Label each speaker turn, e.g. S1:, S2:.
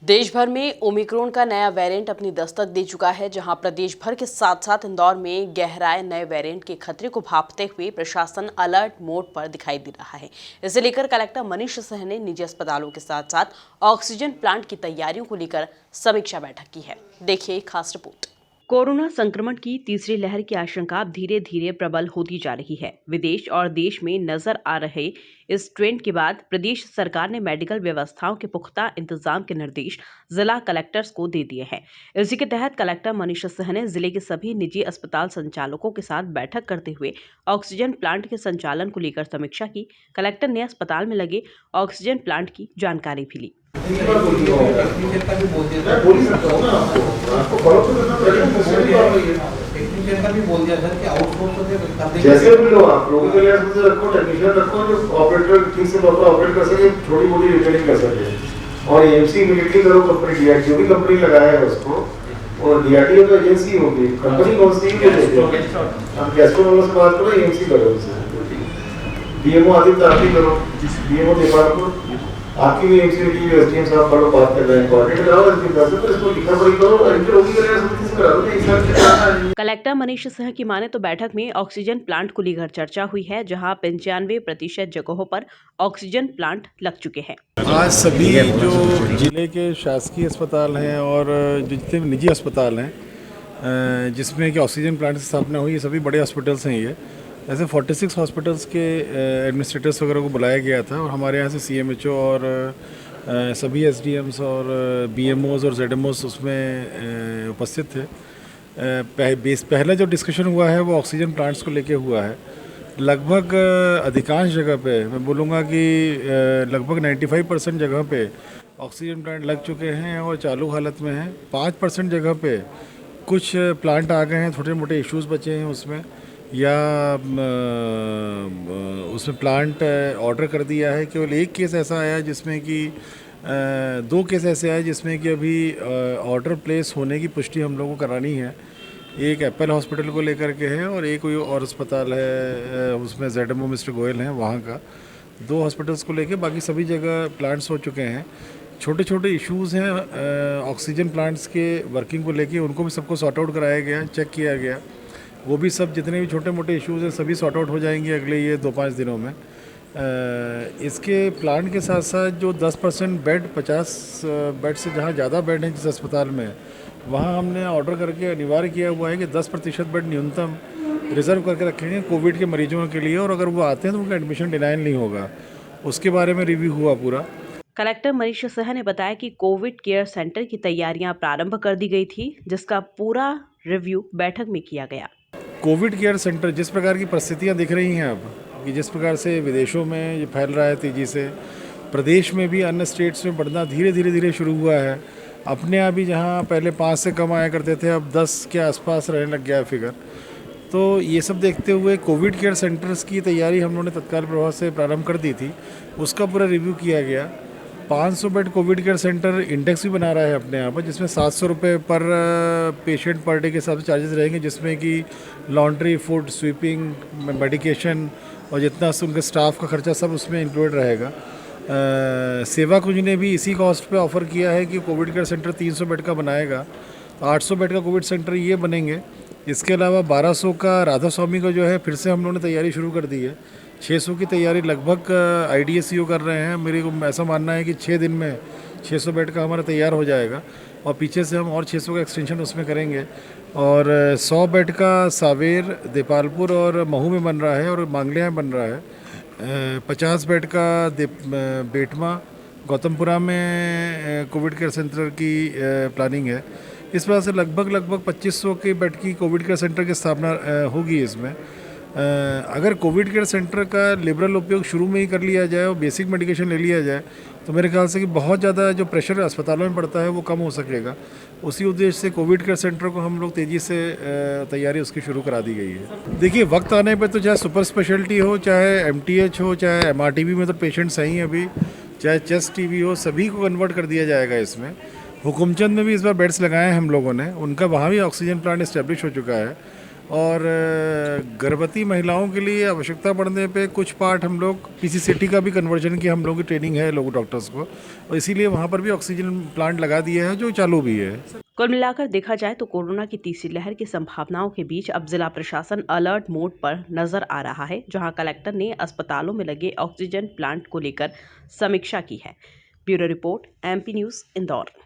S1: देश भर में ओमिक्रॉन का नया वेरिएंट अपनी दस्तक दे चुका है, जहां प्रदेश भर के साथ साथ इंदौर में गहराए नए वेरिएंट के खतरे को भांपते हुए प्रशासन अलर्ट मोड पर दिखाई दे रहा है। इसे लेकर कलेक्टर मनीष सिंह ने निजी अस्पतालों के साथ साथ ऑक्सीजन प्लांट की तैयारियों को लेकर समीक्षा बैठक की है। देखिए खास रिपोर्ट। कोरोना संक्रमण की तीसरी लहर की आशंका धीरे धीरे प्रबल होती जा रही है। विदेश और देश में नजर आ रहे इस ट्रेंड के बाद प्रदेश सरकार ने मेडिकल व्यवस्थाओं के पुख्ता इंतजाम के निर्देश जिला कलेक्टर्स को दे दिए हैं। इसी के तहत कलेक्टर मनीष सिंह ने जिले के सभी निजी अस्पताल संचालकों के साथ बैठक करते हुए ऑक्सीजन प्लांट के संचालन को लेकर समीक्षा की। कलेक्टर ने अस्पताल में लगे ऑक्सीजन प्लांट की जानकारी भी ली।
S2: टेक्नीशियन का भी बोल दिया था, बोल सकता हूं ना आपको फॉलो तो करना पड़ेगा। टेक्नीशियन का भी बोल दिया सर कि आउटसोर्स होते कर देंगे। जैसे भी लो आप लोगों के लिए मुझे रखो, टेक्नीशियन रखो जो ऑपरेटर ठीक से प्रॉपर ऑपरेट कर सके, छोटी मोटी रिपेयरिंग कर सके। और एमसी इमीडिएटली करो, कंपनी डीआरटी भी कंपनी लगाया है उसको, और डीआरटी तो एजेंसी होगी, कंपनी कौन सी है? आप गैस्ट्रो वालों से बात करो, एमसी करो उससे। डीएमओ आदित्य आप ही करो, डीएमओ डिपार्टमेंट आपकी भी एमसी की एसडीएम साहब बड़ो बात कर रहे हैं, कोऑर्डिनेट कराओ, एसडीएम साहब से इसको लिखा पड़ी करो, इंटर होगी करेगा, सब चीज करा दो। इस साल
S1: कलेक्टर मनीष सिंह की माने तो बैठक में ऑक्सीजन प्लांट को लेकर चर्चा हुई है, जहां 95% जगहों पर ऑक्सीजन प्लांट लग चुके हैं।
S3: आज सभी जो जिले के शासकीय अस्पताल हैं और जितने भी निजी अस्पताल हैं जिसमें कि ऑक्सीजन प्लांट की स्थापना हुई, ये सभी बड़े हॉस्पिटल्स हैं। ये ऐसे 46 हॉस्पिटल्स के एडमिनिस्ट्रेटर्स वगैरह को बुलाया गया था, और हमारे यहाँ से सीएमएचओ और सभी एसडीएम्स और बीएमओज और जेडएमओज उसमें उपस्थित थे। पहला जो डिस्कशन हुआ है वो ऑक्सीजन प्लांट्स को लेके हुआ है। लगभग अधिकांश जगह पे मैं बोलूँगा कि लगभग 95% जगह पे ऑक्सीजन प्लांट लग चुके हैं और चालू हालत में हैं। 5% जगह पे कुछ प्लांट आ गए हैं, छोटे मोटे इश्यूज़ बचे हैं उसमें, या उसमें प्लांट ऑर्डर कर दिया है। केवल एक केस ऐसा आया जिसमें कि 2 केस ऐसे आए जिसमें कि अभी ऑर्डर प्लेस होने की पुष्टि हम लोगों को करानी है। एक एप्पल हॉस्पिटल को लेकर के है और एक कोई और अस्पताल है, उसमें जेडएमओ मिस्टर गोयल हैं वहाँ का। 2 हॉस्पिटल्स को लेके बाकी सभी जगह प्लांट्स हो चुके हैं। छोटे छोटे इश्यूज़ हैं ऑक्सीजन प्लांट्स के वर्किंग को लेके, उनको भी सबको सॉर्ट आउट कराया गया, चेक किया गया। वो भी सब जितने भी छोटे मोटे इश्यूज़ हैं सभी सॉर्ट आउट हो जाएंगे अगले ये 2-5 दिनों में। इसके प्लांट के साथ साथ जो 10% बेड, 50 बेड से जहाँ ज़्यादा बेड हैं जिस अस्पताल में, वहाँ हमने ऑर्डर करके अनिवार्य किया हुआ है कि 10% बेड न्यूनतम रिज़र्व करके रखेंगे कोविड के मरीजों के लिए, और अगर वो आते हैं तो उनका एडमिशन डिनाइल नहीं होगा। उसके बारे में रिव्यू हुआ पूरा।
S1: कलेक्टर मनीष सिंह ने बताया कि कोविड केयर सेंटर की तैयारियां प्रारंभ कर दी गई थी, जिसका पूरा रिव्यू बैठक में किया गया।
S3: कोविड केयर सेंटर जिस प्रकार की परिस्थितियां दिख रही हैं अब, कि जिस प्रकार से विदेशों में ये फैल रहा है तेज़ी से, प्रदेश में भी अन्य स्टेट्स में बढ़ना धीरे धीरे शुरू हुआ है। अपने यहाँ भी जहाँ पहले 5 से कम आया करते थे, अब 10 के आसपास रहने लग गया है फिगर। तो ये सब देखते हुए कोविड केयर सेंटर्स की तैयारी हम लोगों ने तत्काल प्रभाव से प्रारंभ कर दी थी, उसका पूरा रिव्यू किया गया। 500 bed Covid care centre index भी बना रहा है अपने यहाँ पर, जिसमें 700 रुपये पर पेशेंट पर डे के हिसाब से चार्जेस रहेंगे, जिसमें कि लॉन्ड्री, फूड, स्वीपिंग, मेडिकेशन और जितना उनके स्टाफ का खर्चा सब उसमें इंक्लूड रहेगा। सेवा कुंज ने भी इसी कॉस्ट पे ऑफ़र किया है कि कोविड केयर सेंटर 300 बेड का बनाएगा, तो 800 बेड का कोविड सेंटर ये बनेंगे। इसके अलावा 1200 का राधा स्वामी का जो है फिर से हम लोगों ने तैयारी शुरू कर दी है। 600 की तैयारी लगभग आईडीएससीओ कर रहे हैं। मेरे को ऐसा मानना है कि 6 दिन में 600 बेड का हमारा तैयार हो जाएगा, और पीछे से हम और 600 का एक्सटेंशन उसमें करेंगे। और 100 बेड का सावेर, देपालपुर और महू में बन रहा है, और मांगलिया में बन रहा है। 50 बेड का बेटमा, गौतमपुरा में कोविड केयर सेंटर की प्लानिंग है। इस वजह से लगभग 2500 के बेड की कोविड केयर सेंटर की स्थापना होगी इसमें। अगर कोविड केयर सेंटर का लिबरल उपयोग शुरू में ही कर लिया जाए और बेसिक मेडिकेशन ले लिया जाए, तो मेरे ख्याल से कि बहुत ज़्यादा जो प्रेशर अस्पतालों में पड़ता है वो कम हो सकेगा। उसी उद्देश्य से कोविड केयर सेंटर को हम लोग तेज़ी से तैयारी उसकी शुरू करा दी गई है। देखिए, वक्त आने पर तो चाहे सुपर स्पेशलिटी हो, चाहे एमटीएच हो, चाहे एमआरटीबी में तो पेशेंट्स हैं ही अभी, चाहे चेस्ट टीबी हो, सभी को कन्वर्ट कर दिया जाएगा इसमें। हुकुमचंद में भी इस बार बेड्स लगाए हैं हम लोगों ने, उनका वहाँ भी ऑक्सीजन प्लांट इस्टेब्लिश हो चुका है। और गर्भवती महिलाओं के लिए आवश्यकता पड़ने पे कुछ पार्ट हम लोग पीसीसीटी का भी कन्वर्जन की हम लोग की ट्रेनिंग है लोग डॉक्टर्स को, और इसीलिए वहाँ पर भी ऑक्सीजन प्लांट लगा दिए हैं जो चालू भी है।
S1: कुल मिलाकर देखा जाए तो कोरोना की तीसरी लहर की संभावनाओं के बीच अब जिला प्रशासन अलर्ट मोड पर नजर आ रहा है, जहां कलेक्टर ने अस्पतालों में लगे ऑक्सीजन प्लांट को लेकर समीक्षा की है। Bureau report, MP news, Indore.